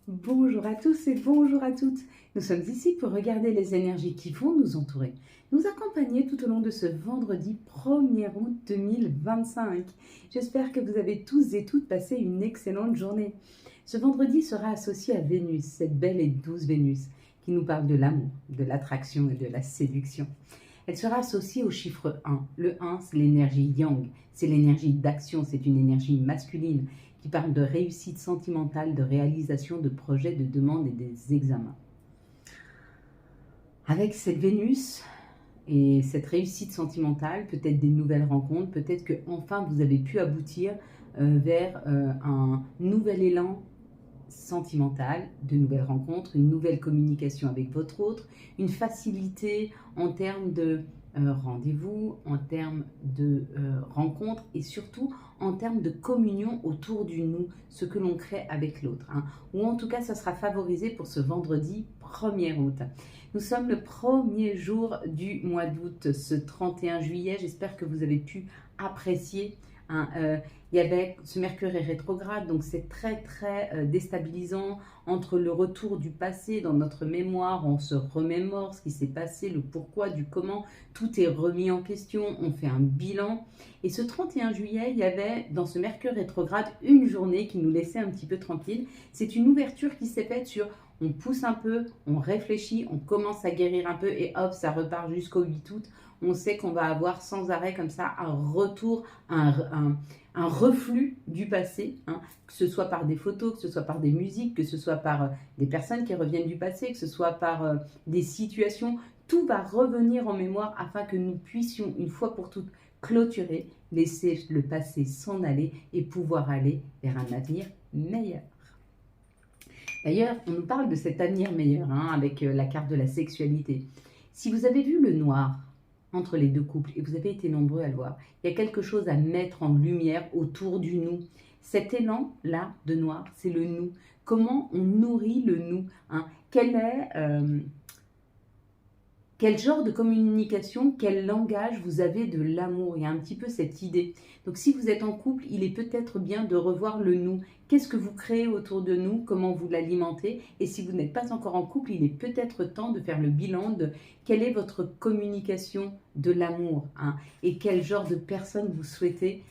Bonjour à tous et bonjour à toutes. Nous sommes ici pour regarder les énergies qui vont nous entourer, nous accompagner tout au long de ce vendredi 1er août 2025. J'espère que vous avez tous et toutes passé une excellente journée. Ce vendredi sera associé à Vénus, cette belle et douce Vénus qui nous parle de l'amour, de l'attraction et de la séduction. Elle sera associée au chiffre 1. Le 1, c'est l'énergie yang, c'est l'énergie d'action, c'est une énergie masculine qui parle de réussite sentimentale, de réalisation de projets, de demandes et des examens. Avec cette Vénus et cette réussite sentimentale, peut-être des nouvelles rencontres, peut-être que enfin vous avez pu aboutir vers un nouvel élan sentimental, de nouvelles rencontres, une nouvelle communication avec votre autre, une facilité en termes de rendez-vous, en termes de rencontres et surtout en termes de communion autour du nous, ce que l'on crée avec l'autre. Ou en tout cas, ça sera favorisé pour ce vendredi 1er août. Nous sommes le premier jour du mois d'août, ce 31 juillet. J'espère que vous avez pu apprécier. Il y avait ce Mercure est rétrograde, donc c'est très déstabilisant entre le retour du passé dans notre mémoire, on se remémore ce qui s'est passé, le pourquoi, du comment, tout est remis en question, on fait un bilan. Et ce 31 juillet, il y avait dans ce Mercure rétrograde une journée qui nous laissait un petit peu tranquille. C'est une ouverture qui s'est faite sur on pousse un peu, on réfléchit, on commence à guérir un peu et hop, ça repart jusqu'au 8 août. On sait qu'on va avoir sans arrêt comme ça un retour, un reflux du passé, que ce soit par des photos, que ce soit par des musiques, que ce soit par des personnes qui reviennent du passé, que ce soit par des situations. Tout va revenir en mémoire afin que nous puissions une fois pour toutes clôturer, laisser le passé s'en aller et pouvoir aller vers un avenir meilleur. D'ailleurs, on nous parle de cet avenir meilleur avec la carte de la sexualité. Si vous avez vu le noir entre les deux couples, et vous avez été nombreux à le voir, il y a quelque chose à mettre en lumière autour du nous. Cet élan-là de noir, c'est le nous. Comment on nourrit le nous, Quel genre de communication, quel langage vous avez de l'amour? Il y a un petit peu cette idée. Donc si vous êtes en couple, il est peut-être bien de revoir le nous. Qu'est-ce que vous créez autour de nous? Comment vous l'alimentez? Et si vous n'êtes pas encore en couple, il est peut-être temps de faire le bilan de quelle est votre communication de l'amour et quel genre de personnes vous souhaitez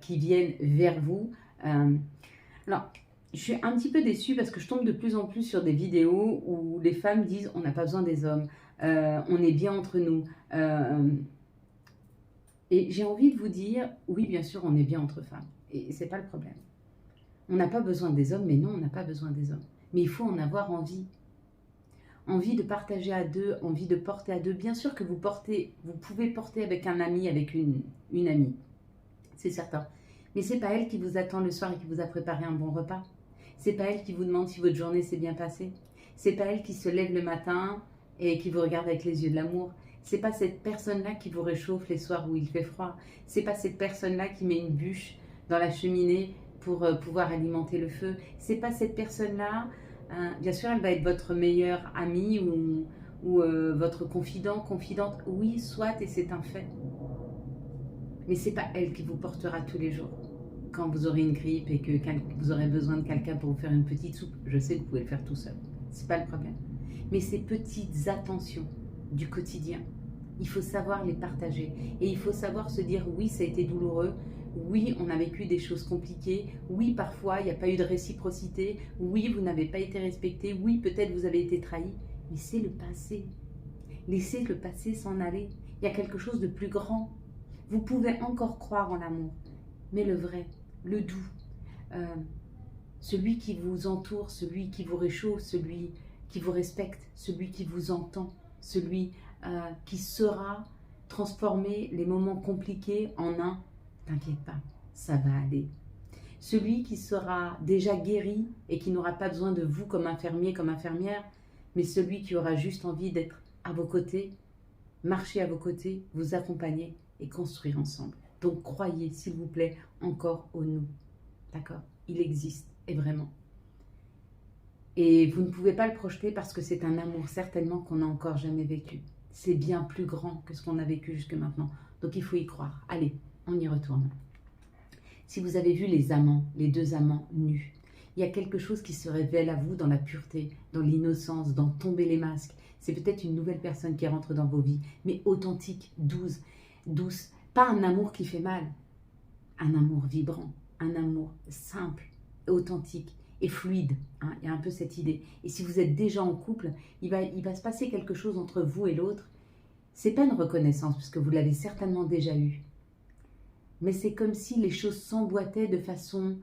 qui viennent vers vous. Alors, je suis un petit peu déçue parce que je tombe de plus en plus sur des vidéos où les femmes disent on n'a pas besoin des hommes. On est bien entre nous. Et j'ai envie de vous dire, oui, bien sûr, on est bien entre femmes. Et c'est pas le problème. On n'a pas besoin des hommes, mais non, on n'a pas besoin des hommes. Mais il faut en avoir envie. Envie de partager à deux, envie de porter à deux. Bien sûr que vous pouvez porter avec un ami, avec une amie. C'est certain. Mais c'est pas elle qui vous attend le soir et qui vous a préparé un bon repas. C'est pas elle qui vous demande si votre journée s'est bien passée. C'est pas elle qui se lève le matin et qui vous regarde avec les yeux de l'amour. C'est pas cette personne-là qui vous réchauffe les soirs où il fait froid. C'est pas cette personne-là qui met une bûche dans la cheminée pour pouvoir alimenter le feu. C'est pas cette personne-là. Bien sûr, elle va être votre meilleure amie ou votre confidente. Oui, soit, et c'est un fait. Mais c'est pas elle qui vous portera tous les jours. Quand vous aurez une grippe et que vous aurez besoin de quelqu'un pour vous faire une petite soupe, je sais que vous pouvez le faire tout seul. C'est pas le problème. Mais ces petites attentions du quotidien, il faut savoir les partager. Et il faut savoir se dire oui, ça a été douloureux. Oui, on a vécu des choses compliquées. Oui, parfois, il n'y a pas eu de réciprocité. Oui, vous n'avez pas été respecté. Oui, peut-être vous avez été trahi. Laissez le passé. Laissez le passé s'en aller. Il y a quelque chose de plus grand. Vous pouvez encore croire en l'amour. Mais le vrai, le doux, celui qui vous entoure, celui qui vous réchauffe, celui qui vous respecte, celui qui vous entend, celui qui saura transformer les moments compliqués en un « t'inquiète pas, ça va aller ». Celui qui sera déjà guéri et qui n'aura pas besoin de vous comme infirmier, comme infirmière, mais celui qui aura juste envie d'être à vos côtés, marcher à vos côtés, vous accompagner et construire ensemble. Donc croyez, s'il vous plaît, encore au nous. D'accord? Il existe, et vraiment. Et vous ne pouvez pas le projeter parce que c'est un amour certainement qu'on n'a encore jamais vécu. C'est bien plus grand que ce qu'on a vécu jusque maintenant. Donc il faut y croire. Allez, on y retourne. Si vous avez vu les amants, les deux amants nus, Il y a quelque chose qui se révèle à vous dans la pureté, dans l'innocence, dans tomber les masques. C'est peut-être une nouvelle personne qui rentre dans vos vies, mais authentique, douce. Pas un amour qui fait mal, un amour vibrant, un amour simple, authentique et fluide. Hein, il y a un peu cette idée. Et si vous êtes déjà en couple, il va se passer quelque chose entre vous et l'autre. C'est pas une reconnaissance, puisque vous l'avez certainement déjà eu. Mais c'est comme si les choses s'emboîtaient de façon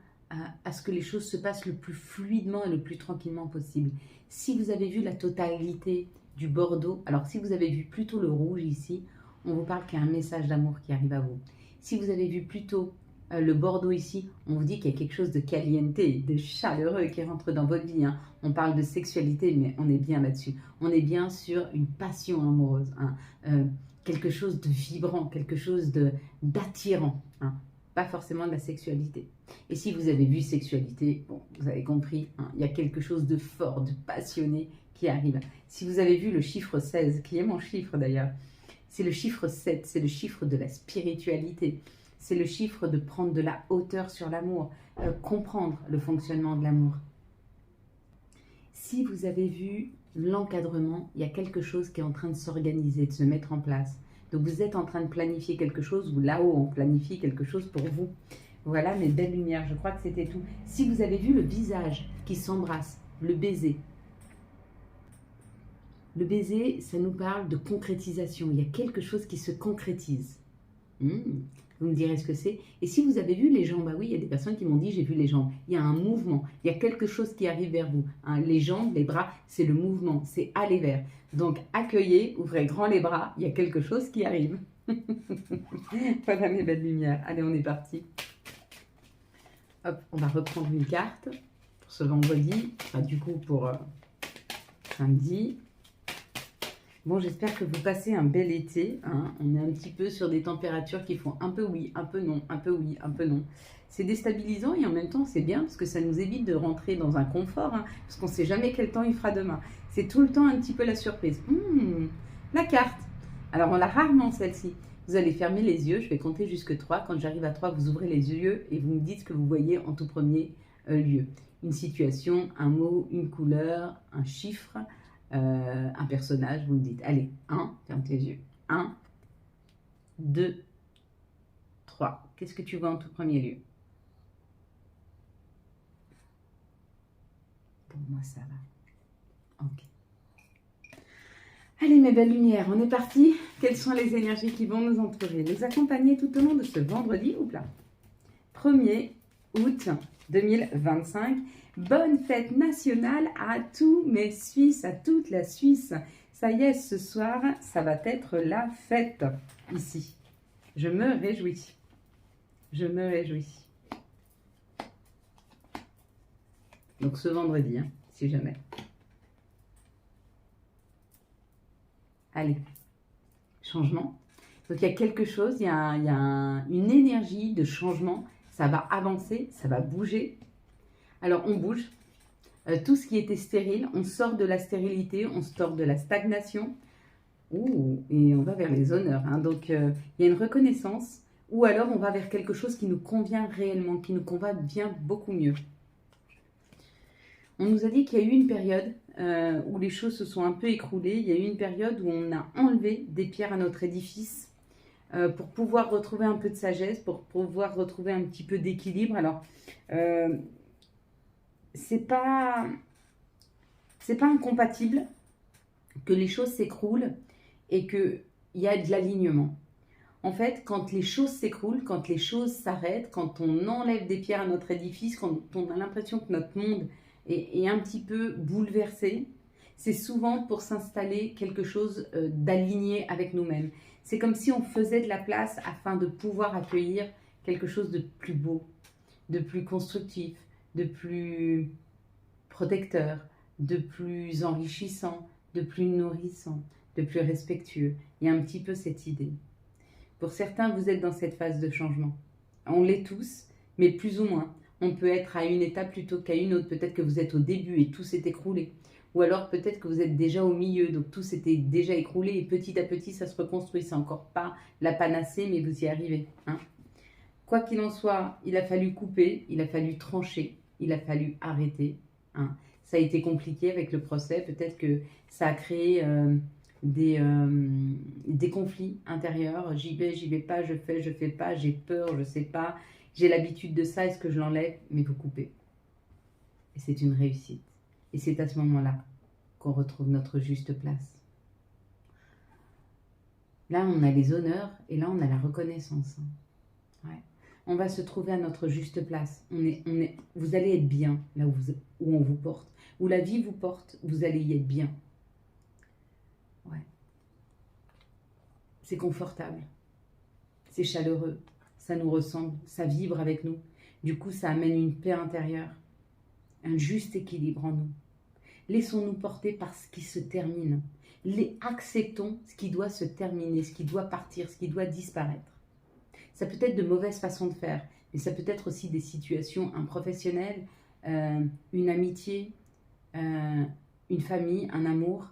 à ce que les choses se passent le plus fluidement et le plus tranquillement possible. Si vous avez vu la totalité du Bordeaux, alors si vous avez vu plutôt le rouge ici, on vous parle qu'il y a un message d'amour qui arrive à vous. Si vous avez vu plutôt le Bordeaux ici, on vous dit qu'il y a quelque chose de caliente, de chaleureux qui rentre dans votre vie. Hein. On parle de sexualité, mais on est bien là-dessus. On est bien sur une passion amoureuse, hein. Quelque chose de vibrant, quelque chose d'attirant, hein. Pas forcément de la sexualité. Et si vous avez vu sexualité, bon, vous avez compris, hein, il y a quelque chose de fort, de passionné qui arrive. Si vous avez vu le chiffre 16, qui est mon chiffre d'ailleurs, c'est le chiffre 7, c'est le chiffre de la spiritualité. C'est le chiffre de prendre de la hauteur sur l'amour, comprendre le fonctionnement de l'amour. Si vous avez vu l'encadrement, il y a quelque chose qui est en train de s'organiser, de se mettre en place. Donc vous êtes en train de planifier quelque chose, ou là-haut on planifie quelque chose pour vous. Voilà mes belles lumières, je crois que c'était tout. Si vous avez vu le visage qui s'embrasse, le baiser. Le baiser, ça nous parle de concrétisation. Il y a quelque chose qui se concrétise. Vous me direz ce que c'est. Et si vous avez vu les jambes, bah oui, il y a des personnes qui m'ont dit j'ai vu les jambes. Il y a un mouvement, il y a quelque chose qui arrive vers vous. Hein, les jambes, les bras, c'est le mouvement, c'est aller vers. Donc accueillez, ouvrez grand les bras, il y a quelque chose qui arrive. Voilà mes belles lumières. Allez, on est parti. Hop, on va reprendre une carte pour ce vendredi, enfin, du coup pour samedi. Bon, j'espère que vous passez un bel été. Hein. On est un petit peu sur des températures qui font un peu oui, un peu non, un peu oui, un peu non. C'est déstabilisant et en même temps, c'est bien parce que ça nous évite de rentrer dans un confort, hein, parce qu'on ne sait jamais quel temps il fera demain. C'est tout le temps un petit peu la surprise. La carte. Alors, on l'a rarement celle-ci. Vous allez fermer les yeux. Je vais compter jusque 3. Quand j'arrive à 3, vous ouvrez les yeux et vous me dites ce que vous voyez en tout premier lieu. Une situation, un mot, une couleur, un chiffre. Un personnage, vous me dites, allez, 1, ferme tes yeux, 1, 2, 3. Qu'est-ce que tu vois en tout premier lieu? Pour moi, ça va. Ok. Allez, mes belles lumières, on est parti. Quelles sont les énergies qui vont nous entourer, nous accompagner tout au long de ce vendredi, ou là 1er août 2025. Bonne fête nationale à tous mes Suisses, à toute la Suisse. Ça y est, ce soir, ça va être la fête ici. Je me réjouis. Je me réjouis. Donc ce vendredi, hein, si jamais. Allez, changement. Donc il y a quelque chose, il y a une énergie de changement. Ça va avancer, ça va bouger. Alors, on bouge. Tout ce qui était stérile, on sort de la stérilité, on sort de la stagnation. Et on va vers les honneurs. Hein. Donc, il y a une reconnaissance. Ou alors, on va vers quelque chose qui nous convient réellement, qui nous convient beaucoup mieux. On nous a dit qu'il y a eu une période où les choses se sont un peu écroulées. Il y a eu une période où on a enlevé des pierres à notre édifice pour pouvoir retrouver un peu de sagesse, pour pouvoir retrouver un petit peu d'équilibre. Alors, c'est pas incompatible que les choses s'écroulent et qu'il y a de l'alignement. En fait, quand les choses s'écroulent, quand les choses s'arrêtent, quand on enlève des pierres à notre édifice, quand on a l'impression que notre monde est un petit peu bouleversé, c'est souvent pour s'installer quelque chose d'aligné avec nous-mêmes. C'est comme si on faisait de la place afin de pouvoir accueillir quelque chose de plus beau, de plus constructif, de plus protecteur, de plus enrichissant, de plus nourrissant, de plus respectueux. Il y a un petit peu cette idée. Pour certains, vous êtes dans cette phase de changement. On l'est tous, mais plus ou moins. On peut être à une étape plutôt qu'à une autre. Peut-être que vous êtes au début et tout s'est écroulé. Ou alors peut-être que vous êtes déjà au milieu, donc tout s'était déjà écroulé et petit à petit, ça se reconstruit. C'est encore pas la panacée, mais vous y arrivez. Hein. Quoi qu'il en soit, il a fallu couper, il a fallu trancher. il a fallu arrêter. Hein. Ça a été compliqué avec le procès. Peut-être que ça a créé des conflits intérieurs. J'y vais pas, je fais pas, j'ai peur, je sais pas. J'ai l'habitude de ça, est-ce que je l'enlève? Mais vous coupez. Et c'est une réussite. Et c'est à ce moment-là qu'on retrouve notre juste place. Là, on a les honneurs et là, on a la reconnaissance. Ouais. On va se trouver à notre juste place. Vous allez être bien là où on vous porte. Où la vie vous porte, vous allez y être bien. Ouais. C'est confortable. C'est chaleureux. Ça nous ressemble. Ça vibre avec nous. Du coup, ça amène une paix intérieure. Un juste équilibre en nous. Laissons-nous porter par ce qui se termine. Acceptons ce qui doit se terminer, ce qui doit partir, ce qui doit disparaître. Ça peut être de mauvaises façons de faire, mais ça peut être aussi des situations, un professionnel, une amitié, une famille, un amour.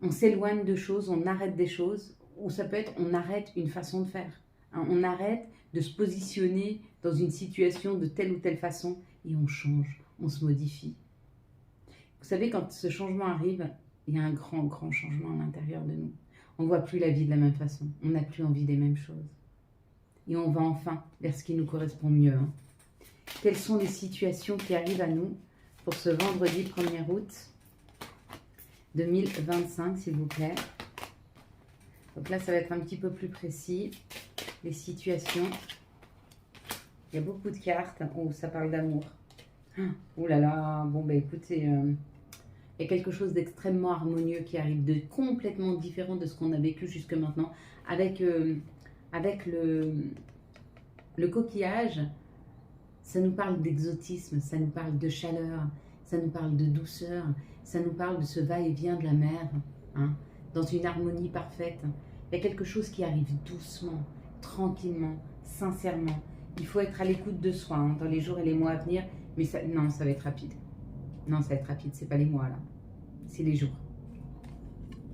On s'éloigne de choses, on arrête des choses, ou ça peut être on arrête une façon de faire. Hein, on arrête de se positionner dans une situation de telle ou telle façon et on change, on se modifie. Vous savez, quand ce changement arrive, il y a un grand, grand changement à l'intérieur de nous. On ne voit plus la vie de la même façon. On n'a plus envie des mêmes choses. Et on va enfin vers ce qui nous correspond mieux. Hein. Quelles sont les situations qui arrivent à nous pour ce vendredi 1er août 2025, s'il vous plaît. Donc là, ça va être un petit peu plus précis. Les situations. Il y a beaucoup de cartes où ça parle d'amour. Ouh là là, bon ben écoutez... il y a quelque chose d'extrêmement harmonieux qui arrive, de complètement différent de ce qu'on a vécu jusque maintenant. Avec le coquillage, ça nous parle d'exotisme, ça nous parle de chaleur, ça nous parle de douceur, ça nous parle de ce va-et-vient de la mer, hein, dans une harmonie parfaite. Il y a quelque chose qui arrive doucement, tranquillement, sincèrement. Il faut être à l'écoute de soi hein, dans les jours et les mois à venir, mais ça va être rapide. Non, ça va être rapide, c'est pas les mois là, c'est les jours.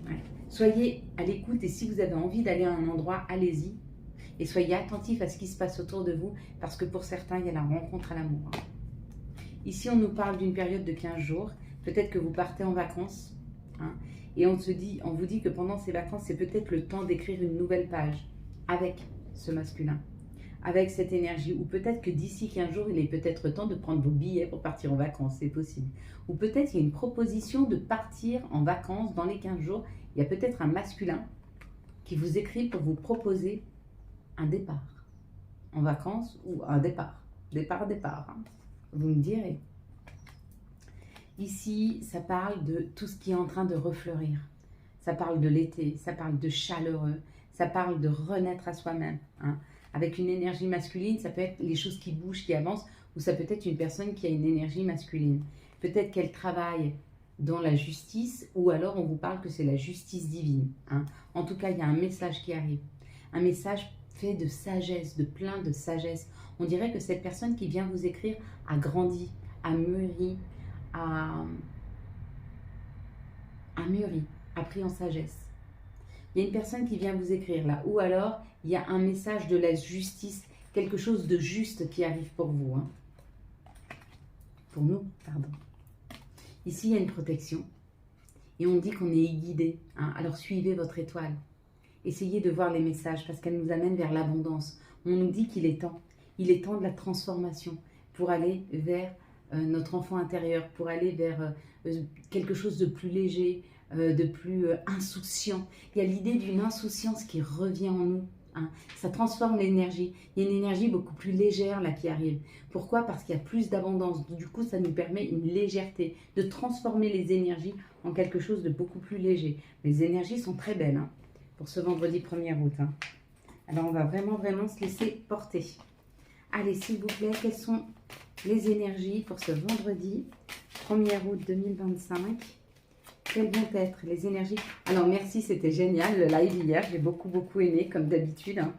Ouais. Soyez à l'écoute et si vous avez envie d'aller à un endroit, allez-y. Et soyez attentifs à ce qui se passe autour de vous parce que pour certains, il y a la rencontre à l'amour. Ici, on nous parle d'une période de 15 jours. Peut-être que vous partez en vacances. Hein, et on vous dit que pendant ces vacances, c'est peut-être le temps d'écrire une nouvelle page avec ce masculin. Avec cette énergie, ou peut-être que d'ici 15 jours, il est peut-être temps de prendre vos billets pour partir en vacances, c'est possible. Ou peut-être qu'il y a une proposition de partir en vacances dans les 15 jours. Il y a peut-être un masculin qui vous écrit pour vous proposer un départ en vacances ou un départ. Départ. Hein. Vous me direz. Ici, ça parle de tout ce qui est en train de refleurir. Ça parle de l'été, ça parle de chaleureux, ça parle de renaître à soi-même. Hein. Avec une énergie masculine, ça peut être les choses qui bougent, qui avancent, ou ça peut être une personne qui a une énergie masculine. Peut-être qu'elle travaille dans la justice, ou alors on vous parle que c'est la justice divine. Hein. En tout cas, il y a un message qui arrive. Un message fait de sagesse, de plein de sagesse. On dirait que cette personne qui vient vous écrire a grandi, a mûri, a pris en sagesse. Il y a une personne qui vient vous écrire là, ou alors il y a un message de la justice, quelque chose de juste qui arrive pour vous. Hein. Pour nous, pardon. Ici, il y a une protection. Et on dit qu'on est guidé. Hein. Alors suivez votre étoile. Essayez de voir les messages parce qu'elle nous amène vers l'abondance. On nous dit qu'il est temps. Il est temps de la transformation pour aller vers notre enfant intérieur, pour aller vers quelque chose de plus léger, de plus insouciant. Il y a l'idée d'une insouciance qui revient en nous. Hein. Ça transforme l'énergie. Il y a une énergie beaucoup plus légère là qui arrive. Pourquoi? Parce qu'il y a plus d'abondance. Du coup, ça nous permet une légèreté, de transformer les énergies en quelque chose de beaucoup plus léger. Les énergies sont très belles hein, pour ce vendredi 1er août. Hein. Alors, on va vraiment se laisser porter. Allez, s'il vous plaît, quelles sont les énergies pour ce vendredi 1er août 2025? Quelles vont être les énergies? Alors, merci, c'était génial le live hier. J'ai beaucoup aimé, comme d'habitude. Hein.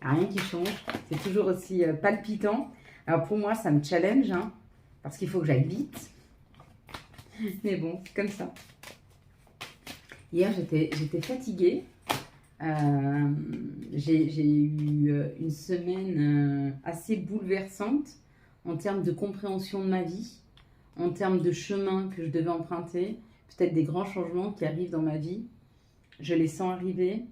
Rien qui change. C'est toujours aussi palpitant. Alors, pour moi, ça me challenge, hein, parce qu'il faut que j'aille vite. Mais bon, c'est comme ça. Hier, j'étais fatiguée. J'ai eu une semaine assez bouleversante. en termes de compréhension de ma vie, en termes de chemin que je devais emprunter, peut-être des grands changements qui arrivent dans ma vie. Je les sens arriver.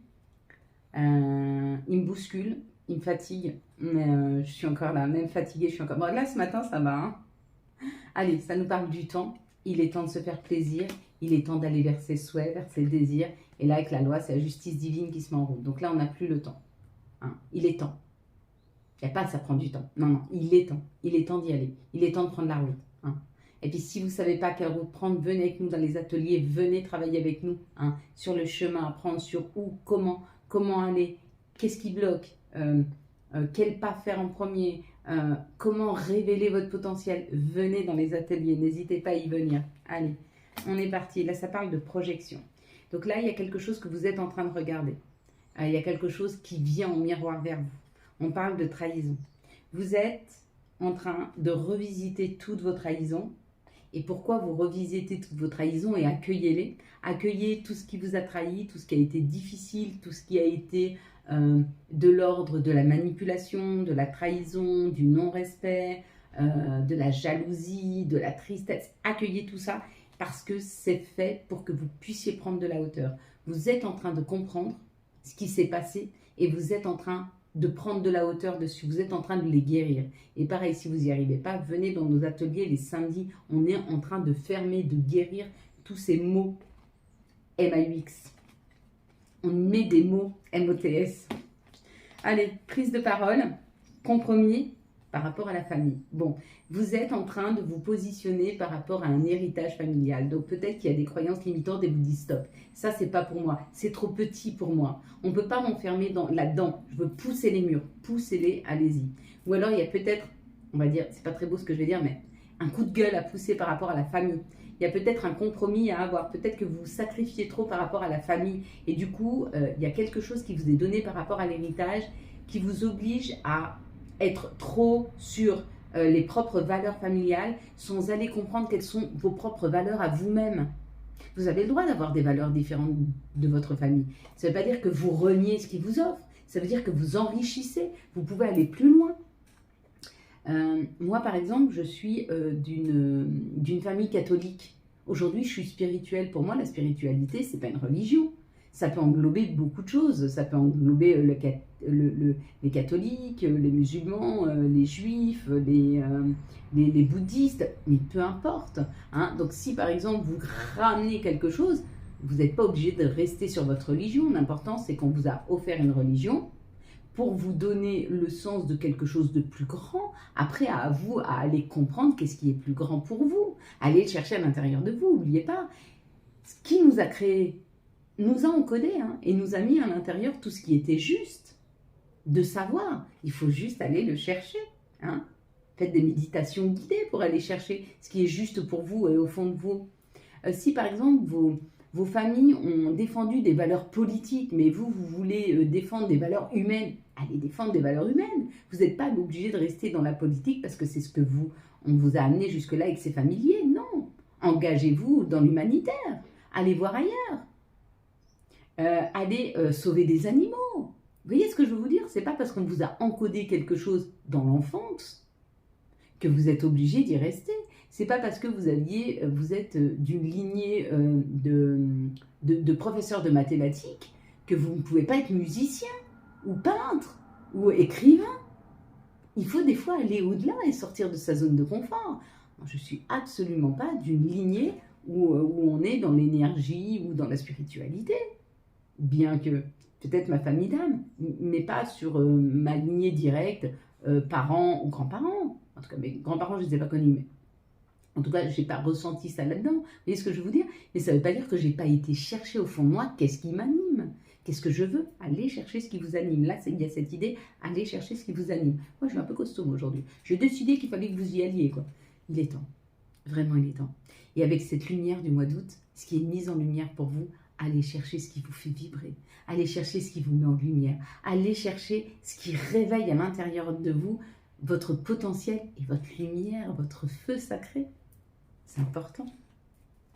Ils me bousculent, ils me fatiguent, mais je suis encore là, même fatiguée, je suis encore... Bon, là, ce matin, ça va, hein. Allez, ça nous parle du temps. Il est temps de se faire plaisir. Il est temps d'aller vers ses souhaits, vers ses désirs. Et là, avec la loi, c'est la justice divine qui se met en route. Donc là, on n'a plus le temps. Hein. Il est temps. Il n'y a pas, ça prend du temps. Non, non, il est temps. Il est temps d'y aller. Il est temps de prendre la route. Hein. Et puis, si vous ne savez pas quelle route prendre, venez avec nous dans les ateliers. Venez travailler avec nous hein, sur le chemin à prendre, sur où, comment aller, qu'est-ce qui bloque, quel pas faire en premier, comment révéler votre potentiel. Venez dans les ateliers, n'hésitez pas à y venir. Allez, on est parti. Là, ça parle de projection. Donc là, il y a quelque chose que vous êtes en train de regarder. Il y a quelque chose qui vient en miroir vers vous. On parle de trahison. Vous êtes en train de revisiter toutes vos trahisons. Et pourquoi vous revisitez toutes vos trahisons et accueillez-les. Accueillez tout ce qui vous a trahi, tout ce qui a été difficile, tout ce qui a été de l'ordre de la manipulation, de la trahison, du non-respect, de la jalousie, de la tristesse. Accueillez tout ça parce que c'est fait pour que vous puissiez prendre de la hauteur. Vous êtes en train de comprendre ce qui s'est passé et vous êtes en train de prendre de la hauteur dessus. Vous êtes en train de les guérir. Et pareil, si vous n'y arrivez pas, venez dans nos ateliers les samedis. On est en train de fermer, de guérir tous ces mots MAUX. On met des mots MOTS. Allez, prise de parole, compromis par rapport à la famille. Bon, vous êtes en train de vous positionner par rapport à un héritage familial. Donc peut-être qu'il y a des croyances limitantes et vous dites stop. Ça, c'est pas pour moi. C'est trop petit pour moi. On ne peut pas m'enfermer là-dedans. Je veux pousser les murs. Poussez-les, allez-y. Ou alors il y a peut-être, on va dire, c'est pas très beau ce que je vais dire, mais un coup de gueule à pousser par rapport à la famille. Il y a peut-être un compromis à avoir. Peut-être que vous vous sacrifiez trop par rapport à la famille. Et du coup, il y a quelque chose qui vous est donné par rapport à l'héritage qui vous oblige à être trop sur les propres valeurs familiales sans aller comprendre quelles sont vos propres valeurs à vous-même. Vous avez le droit d'avoir des valeurs différentes de votre famille. Ça ne veut pas dire que vous reniez ce qu'ils vous offrent. Ça veut dire que vous enrichissez. Vous pouvez aller plus loin. Moi, par exemple, je suis d'une famille catholique. Aujourd'hui, je suis spirituelle. Pour moi, la spiritualité, ce n'est pas une religion. Ça peut englober beaucoup de choses. Ça peut englober les catholiques, les musulmans, les juifs, les bouddhistes, mais peu importe. Hein. Donc si par exemple vous ramenez quelque chose, vous n'êtes pas obligé de rester sur votre religion. L'important c'est qu'on vous a offert une religion pour vous donner le sens de quelque chose de plus grand. Après, à vous à aller comprendre qu'est-ce qui est plus grand pour vous. Allez le chercher à l'intérieur de vous, n'oubliez pas. Ce qui nous a créé nous a encodé hein, et nous a mis à l'intérieur tout ce qui était juste de savoir. Il faut juste aller le chercher. Hein. Faites des méditations guidées pour aller chercher ce qui est juste pour vous et au fond de vous. Si par exemple vos familles ont défendu des valeurs politiques, mais vous voulez défendre des valeurs humaines, allez défendre des valeurs humaines. Vous n'êtes pas obligé de rester dans la politique parce que c'est ce que on vous a amené jusque-là et que c'est familier. Non. Engagez-vous dans l'humanitaire. Allez voir ailleurs. Allez sauver des animaux. Vous voyez ce que je veux vous dire? C'est pas parce qu'on vous a encodé quelque chose dans l'enfance que vous êtes obligé d'y rester. C'est pas parce que vous êtes d'une lignée de professeurs de mathématiques que vous ne pouvez pas être musicien ou peintre ou écrivain. Il faut des fois aller au-delà et sortir de sa zone de confort. Je suis absolument pas d'une lignée où on est dans l'énergie ou dans la spiritualité. Bien que peut-être ma famille d'âme, mais pas sur ma lignée directe, parents ou grands-parents. En tout cas, mes grands-parents, je ne les ai pas connus, mais en tout cas, je n'ai pas ressenti ça là-dedans. Vous voyez ce que je veux vous dire? Mais ça ne veut pas dire que je n'ai pas été chercher au fond de moi qu'est-ce qui m'anime. Qu'est-ce que je veux? Aller chercher ce qui vous anime. Là, il y a cette idée, aller chercher ce qui vous anime. Moi, je suis un peu costaud aujourd'hui. J'ai décidé qu'il fallait que vous y alliez, quoi. Il est temps. Vraiment, il est temps. Et avec cette lumière du mois d'août, ce qui est mis en lumière pour vous, allez chercher ce qui vous fait vibrer. Allez chercher ce qui vous met en lumière. Allez chercher ce qui réveille à l'intérieur de vous votre potentiel et votre lumière, votre feu sacré. C'est important.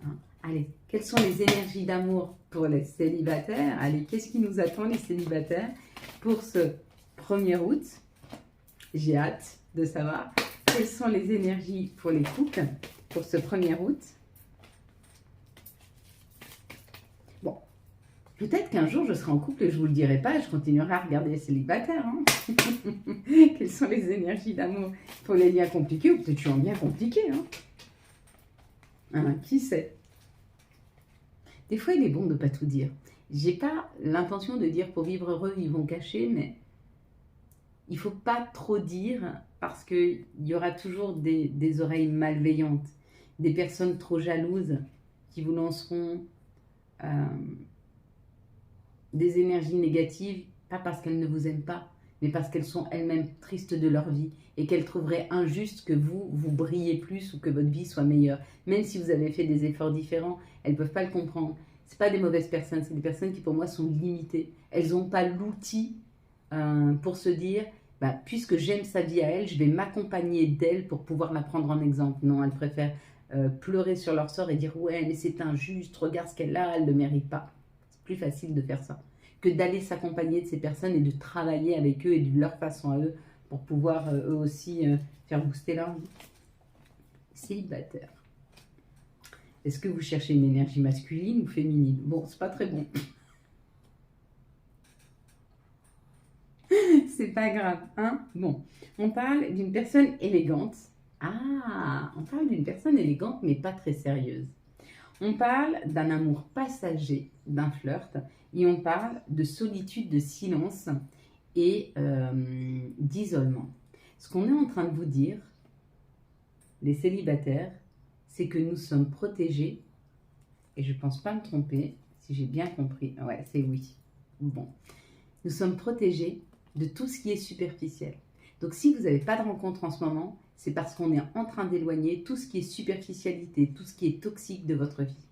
Hein? Allez, quelles sont les énergies d'amour pour les célibataires? Allez, qu'est-ce qui nous attend les célibataires pour ce 1er août? J'ai hâte de savoir. quelles sont les énergies pour les couples pour ce 1er août? Bon, peut-être qu'un jour je serai en couple et je ne vous le dirai pas et je continuerai à regarder les célibataires. Hein. Quelles sont les énergies d'amour pour les liens compliqués, ou peut-être tu en bien compliqué. Hein, qui sait? Des fois, il est bon de ne pas tout dire. J'ai pas l'intention de dire pour vivre heureux, vivons cachés, mais il faut pas trop dire parce qu'il y aura toujours des oreilles malveillantes, des personnes trop jalouses qui vous lanceront des énergies négatives, pas parce qu'elles ne vous aiment pas, mais parce qu'elles sont elles-mêmes tristes de leur vie et qu'elles trouveraient injuste que vous brillez plus ou que votre vie soit meilleure. Même si vous avez fait des efforts différents, elles ne peuvent pas le comprendre. Ce pas des mauvaises personnes, c'est des personnes qui pour moi sont limitées. Elles n'ont pas l'outil pour se dire, bah, puisque j'aime sa vie à elle, je vais m'accompagner d'elle pour pouvoir la prendre en exemple. Non, elles préfèrent pleurer sur leur sort et dire, ouais, mais c'est injuste, regarde ce qu'elle a, elle ne le mérite pas. C'est plus facile de faire ça que d'aller s'accompagner de ces personnes et de travailler avec eux et de leur façon à eux pour pouvoir eux aussi faire booster leur vie. Célibataire. Est-ce que vous cherchez une énergie masculine ou féminine? Bon, c'est pas très bon. C'est pas grave, hein? Bon, on parle d'une personne élégante. Ah, on parle d'une personne élégante mais pas très sérieuse. On parle d'un amour passager, d'un flirt, et on parle de solitude, de silence et d'isolement. Ce qu'on est en train de vous dire, les célibataires, c'est que nous sommes protégés, et je ne pense pas me tromper, si j'ai bien compris, ouais, c'est oui. Bon, nous sommes protégés de tout ce qui est superficiel. Donc si vous n'avez pas de rencontre en ce moment, c'est parce qu'on est en train d'éloigner tout ce qui est superficialité, tout ce qui est toxique de votre vie.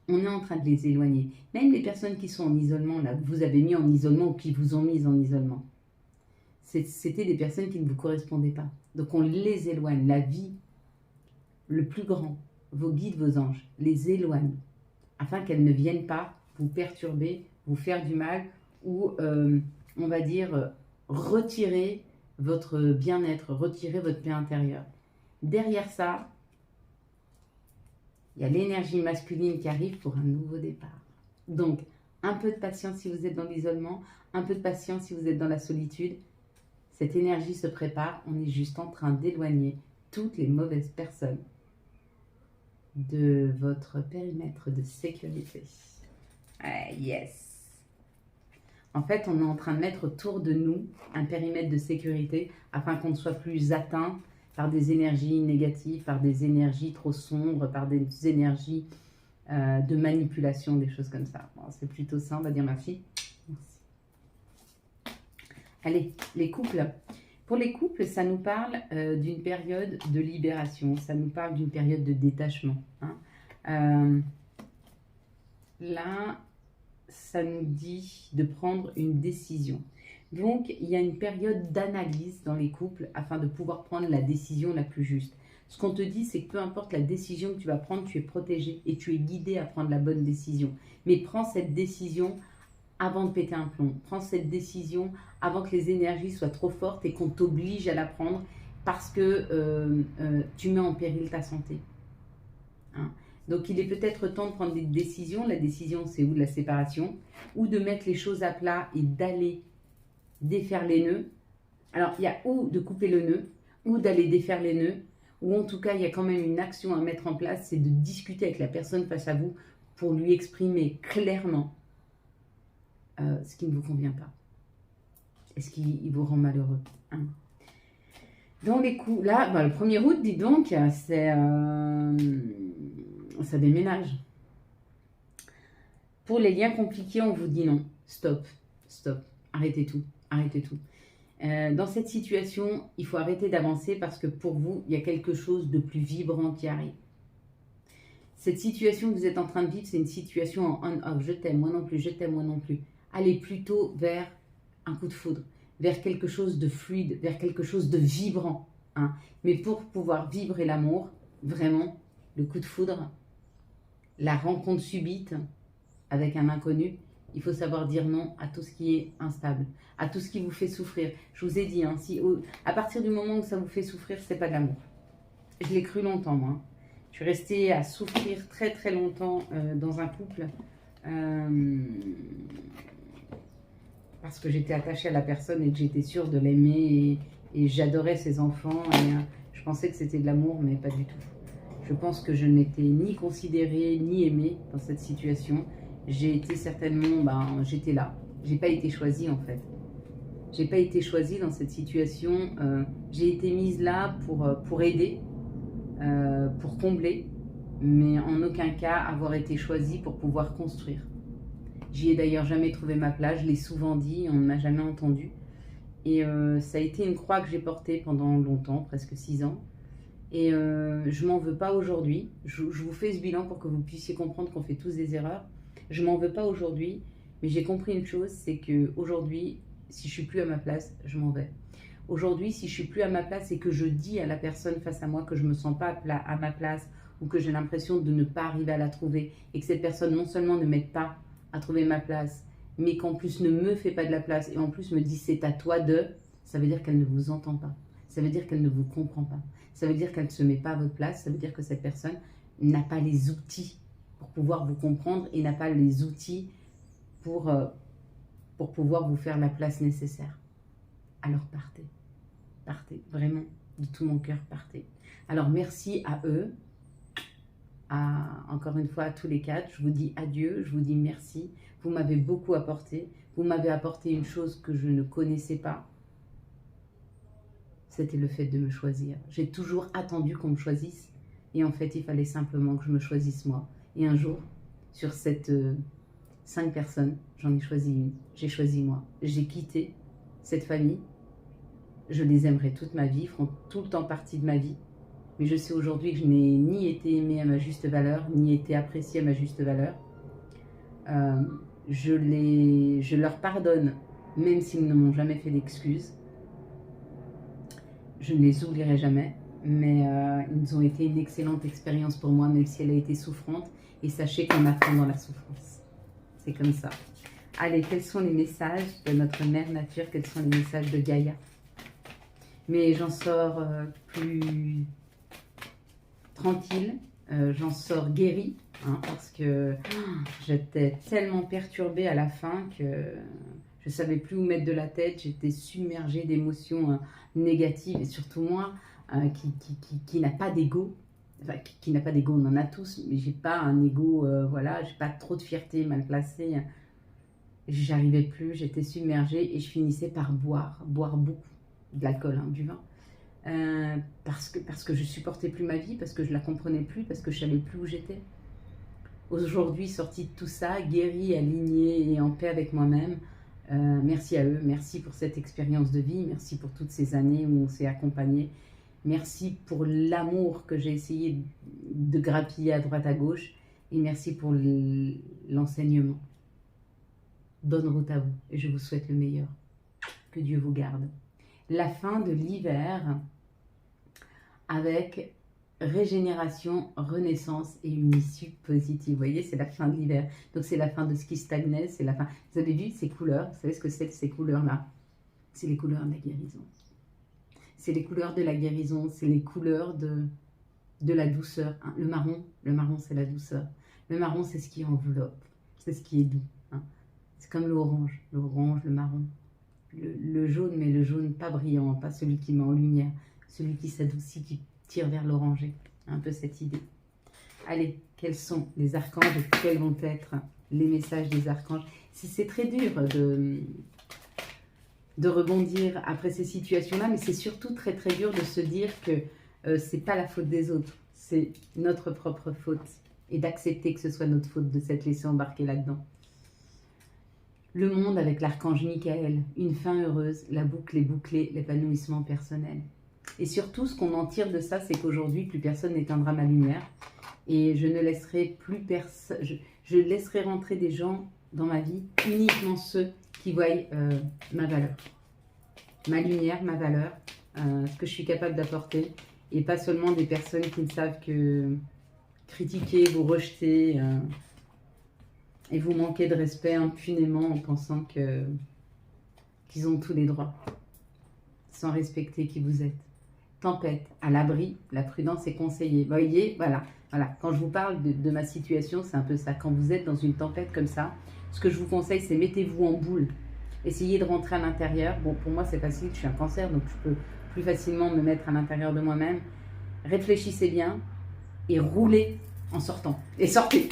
On est en train de les éloigner. Même les personnes qui sont en isolement, là, que vous avez mis en isolement ou qui vous ont mis en isolement, c'était des personnes qui ne vous correspondaient pas. Donc on les éloigne. La vie, le plus grand, vos guides, vos anges, les éloignent afin qu'elles ne viennent pas vous perturber, vous faire du mal ou, on va dire, retirer votre bien-être, retirer votre paix intérieure. Derrière ça, il y a l'énergie masculine qui arrive pour un nouveau départ. Donc, un peu de patience si vous êtes dans l'isolement, un peu de patience si vous êtes dans la solitude. Cette énergie se prépare, on est juste en train d'éloigner toutes les mauvaises personnes de votre périmètre de sécurité. Ah, yes! En fait, on est en train de mettre autour de nous un périmètre de sécurité afin qu'on ne soit plus atteint par des énergies négatives, par des énergies trop sombres, par des énergies de manipulation, des choses comme ça. Bon, c'est plutôt ça, on va dire merci. Merci. Allez, les couples. Pour les couples, ça nous parle d'une période de libération, ça nous parle d'une période de détachement. Hein. Là, ça nous dit de prendre une décision. Donc, il y a une période d'analyse dans les couples afin de pouvoir prendre la décision la plus juste. Ce qu'on te dit, c'est que peu importe la décision que tu vas prendre, tu es protégé et tu es guidé à prendre la bonne décision. Mais prends cette décision avant de péter un plomb. Prends cette décision avant que les énergies soient trop fortes et qu'on t'oblige à la prendre parce que tu mets en péril ta santé. Hein. Donc, il est peut-être temps de prendre des décisions. La décision, c'est ou de la séparation, ou de mettre les choses à plat et d'aller défaire les nœuds. Alors, il y a ou de couper le nœud, ou d'aller défaire les nœuds, ou en tout cas, il y a quand même une action à mettre en place, c'est de discuter avec la personne face à vous pour lui exprimer clairement ce qui ne vous convient pas. Et ce qui vous rend malheureux. Hein. Dans les coups, là, bah, le 1er août, dis donc, c'est... ça déménage. Pour les liens compliqués, on vous dit non. Stop, stop. Arrêtez tout, arrêtez tout. Dans cette situation, il faut arrêter d'avancer parce que pour vous, il y a quelque chose de plus vibrant qui arrive. Cette situation que vous êtes en train de vivre, c'est une situation en on-off. Je t'aime, moi non plus, je t'aime, moi non plus. Allez plutôt vers un coup de foudre, vers quelque chose de fluide, vers quelque chose de vibrant. Hein. Mais pour pouvoir vibrer l'amour, vraiment, le coup de foudre, la rencontre subite avec un inconnu, Il faut savoir dire non à tout ce qui est instable, à tout ce qui vous fait souffrir. Je vous ai dit, hein, à partir du moment où ça vous fait souffrir, c'est pas de l'amour. Je l'ai cru longtemps, moi. Je suis restée à souffrir très très longtemps dans un couple parce que j'étais attachée à la personne et que j'étais sûre de l'aimer et j'adorais ses enfants et je pensais que c'était de l'amour, mais pas du tout. Je pense que je n'étais ni considérée ni aimée dans cette situation. J'ai été certainement, j'étais là. J'ai pas été choisie en fait. J'ai pas été choisie dans cette situation. J'ai été mise là pour aider, pour combler, mais en aucun cas avoir été choisie pour pouvoir construire. J'y ai d'ailleurs jamais trouvé ma place, je l'ai souvent dit, on ne m'a jamais entendu. Et ça a été une croix que j'ai portée pendant longtemps, presque 6 ans. Et je m'en veux pas aujourd'hui. Je vous fais ce bilan pour que vous puissiez comprendre qu'on fait tous des erreurs. Je m'en veux pas aujourd'hui, mais j'ai compris une chose, c'est que aujourd'hui, si je suis plus à ma place, je m'en vais. Aujourd'hui, si je suis plus à ma place et que je dis à la personne face à moi que je me sens pas à ma place ou que j'ai l'impression de ne pas arriver à la trouver et que cette personne non seulement ne m'aide pas à trouver ma place, mais qu'en plus ne me fait pas de la place et en plus me dit c'est à toi de, ça veut dire qu'elle ne vous entend pas. Ça veut dire qu'elle ne vous comprend pas. Ça veut dire qu'elle ne se met pas à votre place. Ça veut dire que cette personne n'a pas les outils pour pouvoir vous comprendre et n'a pas les outils pour pouvoir vous faire la place nécessaire. Alors partez. Partez. Vraiment, de tout mon cœur, partez. Alors merci à eux. Encore une fois, à tous les quatre. Je vous dis adieu. Je vous dis merci. Vous m'avez beaucoup apporté. Vous m'avez apporté une chose que je ne connaissais pas. C'était le fait de me choisir. J'ai toujours attendu qu'on me choisisse. Et en fait, il fallait simplement que je me choisisse moi. Et un jour, sur cette 5 personnes, j'en ai choisi une. J'ai choisi moi. J'ai quitté cette famille. Je les aimerai toute ma vie. Ils feront tout le temps partie de ma vie. Mais je sais aujourd'hui que je n'ai ni été aimée à ma juste valeur, ni été appréciée à ma juste valeur. Je leur pardonne, même s'ils ne m'ont jamais fait d'excuses. Je ne les oublierai jamais, mais ils ont été une excellente expérience pour moi, même si elle a été souffrante. Et sachez qu'on apprend dans la souffrance. C'est comme ça. Allez, quels sont les messages de notre mère nature? Quels sont les messages de Gaïa? Mais j'en sors plus tranquille, j'en sors guérie, hein, parce que j'étais tellement perturbée à la fin que je ne savais plus où mettre de la tête. J'étais submergée d'émotions négatives, et surtout moi, qui n'a pas d'ego. Enfin, qui n'a pas d'ego, on en a tous, mais j'ai pas un ego, voilà, j'ai pas trop de fierté mal placée. J'arrivais plus, j'étais submergée et je finissais par boire beaucoup de l'alcool, hein, du vin. Parce que je supportais plus ma vie, parce que je la comprenais plus, parce que je savais plus où j'étais. Aujourd'hui, sortie de tout ça, guérie, alignée et en paix avec moi-même, merci à eux, merci pour cette expérience de vie, merci pour toutes ces années où on s'est accompagnés, merci pour l'amour que j'ai essayé de grappiller à droite à gauche et merci pour l'enseignement. Bonne route à vous et je vous souhaite le meilleur. Que Dieu vous garde. La fin de l'hiver avec régénération, renaissance et une issue positive. Vous voyez, c'est la fin de l'hiver. Donc, c'est la fin de ce qui stagnait, c'est la fin. Vous avez vu ces couleurs? Vous savez ce que c'est ces couleurs-là? C'est les couleurs de la guérison. C'est les couleurs de la guérison, c'est les couleurs de la douceur. Hein. Le marron, c'est la douceur. Le marron, c'est ce qui enveloppe, c'est ce qui est doux. Hein. C'est comme l'orange, le marron. Le jaune, mais le jaune pas brillant, pas celui qui met en lumière, celui qui s'adoucit, qui tire vers l'orangé. Un peu cette idée. Allez, quels sont les archanges et quels vont être les messages des archanges? C'est très dur de rebondir après ces situations-là, mais c'est surtout très très dur de se dire que c'est pas la faute des autres, c'est notre propre faute et d'accepter que ce soit notre faute de s'être laissé embarquer là-dedans. Le monde avec l'archange Michael, une fin heureuse, la boucle est bouclée, l'épanouissement personnel. Et surtout, ce qu'on en tire de ça, c'est qu'aujourd'hui, plus personne n'éteindra ma lumière. Et je ne laisserai plus personne. Je laisserai rentrer des gens dans ma vie, uniquement ceux qui voient ma valeur. Ma lumière, ma valeur, ce que je suis capable d'apporter. Et pas seulement des personnes qui ne savent que critiquer, vous rejeter. Et vous manquez de respect impunément en pensant qu'ils ont tous les droits, sans respecter qui vous êtes. Tempête, à l'abri, la prudence est conseillée. Vous voyez, voilà. Quand je vous parle de ma situation, c'est un peu ça. Quand vous êtes dans une tempête comme ça, ce que je vous conseille, c'est mettez-vous en boule. Essayez de rentrer à l'intérieur. Bon, pour moi, c'est facile, je suis un cancer, donc je peux plus facilement me mettre à l'intérieur de moi-même. Réfléchissez bien et roulez en sortant. Et sortez.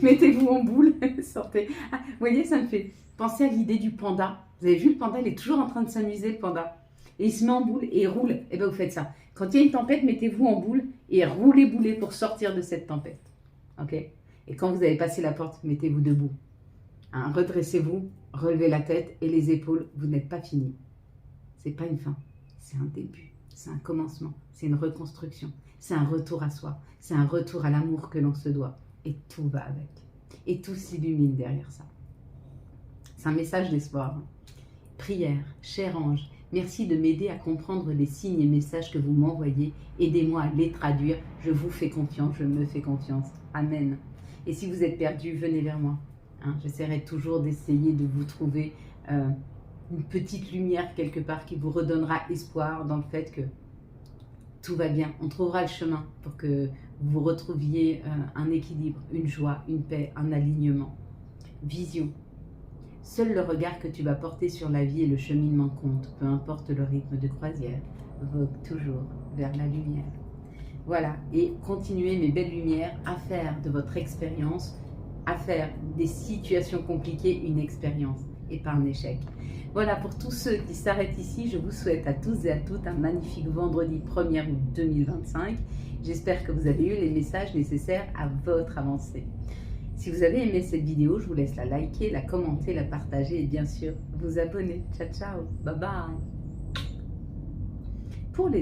Mettez-vous en boule, sortez. Ah, vous voyez, ça me fait penser à l'idée du panda. Vous avez vu, le panda, il est toujours en train de s'amuser, le panda. Et il se met en boule et il roule. Et bien, vous faites ça. Quand il y a une tempête, mettez-vous en boule et roulez pour sortir de cette tempête. Ok? Et quand vous avez passé la porte, mettez-vous debout. Hein, redressez-vous, relevez la tête et les épaules. Vous n'êtes pas fini. C'est pas une fin. C'est un début. C'est un commencement. C'est une reconstruction. C'est un retour à soi. C'est un retour à l'amour que l'on se doit. Et tout va avec. Et tout s'illumine derrière ça. C'est un message d'espoir. Prière, cher ange, merci de m'aider à comprendre les signes et messages que vous m'envoyez. Aidez-moi à les traduire. Je vous fais confiance, je me fais confiance. Amen. Et si vous êtes perdu, venez vers moi. Hein, j'essaierai toujours d'essayer de vous trouver une petite lumière quelque part qui vous redonnera espoir dans le fait que tout va bien. On trouvera le chemin pour que vous retrouviez un équilibre, une joie, une paix, un alignement. Vision. Seul le regard que tu vas porter sur la vie et le cheminement compte, peu importe le rythme de croisière, vogue toujours vers la lumière. Voilà, et continuez mes belles lumières à faire de votre expérience, à faire des situations compliquées une expérience et pas un échec. Voilà, pour tous ceux qui s'arrêtent ici, je vous souhaite à tous et à toutes un magnifique vendredi 1er août 2025. J'espère que vous avez eu les messages nécessaires à votre avancée. Si vous avez aimé cette vidéo, je vous laisse la liker, la commenter, la partager et bien sûr vous abonner. Ciao, ciao, bye bye. Pour les